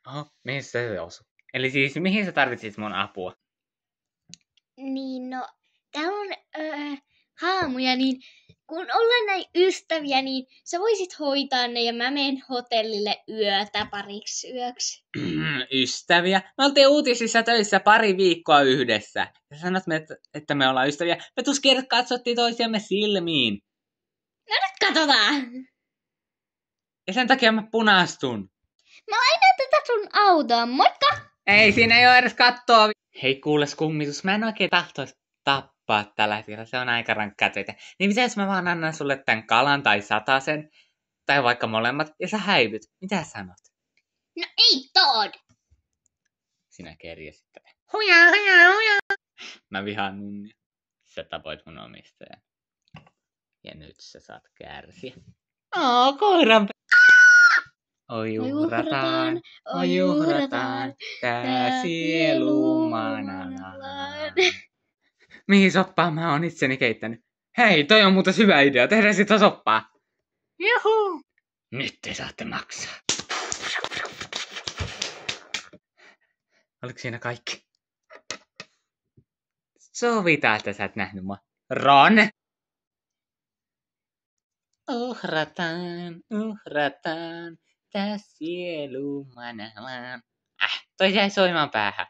Oho, mihin se osui? Eli siis, mihin sä tarvitsit mun apua? Niin no, täällä on haamuja, niin kun ollaan näin ystäviä, niin sä voisit hoitaa ne ja mä menen hotellille yötä pariksi yöksi. Ystäviä? Me oltiin uutisissa töissä pari viikkoa yhdessä. Ja sanot, että me ollaan ystäviä. Me tuskin katsottiin toisiamme silmiin. No nyt katsotaan! Ja sen takia mä punastun. Mä aina tätä sun autoa, moikka! Ei, siinä ei ole edes kattoa. Hei kuules kummitus, mä en oikein tahtoisi tappaa tällä hetkellä. Se on aika rankkaa töitä. Niin mitä jos mä vaan annan sulle tän kalan tai satasen? Tai vaikka molemmat, ja sä häivyt. Mitä sanot? No ei Todd! Sinä kerjäsit tätä. Huja. Mä vihaan nunnia. Sä tapoit mun omistajan. Ja nyt sä saat kärsiä. Koiran. Oi juhrataan, tää sielu manalaan. Mihin soppaan mä oon itseni keittänyt? Hei, toi on muuten hyvä idea, tehdään sitä soppaa. Juhu! Nyt te saatte maksaa. Oliko siinä kaikki? Sovitaan, että sä et nähnyt mua. Ron! Uhrataan, tää sielu manalaan. Toi jäi soimaan päähän.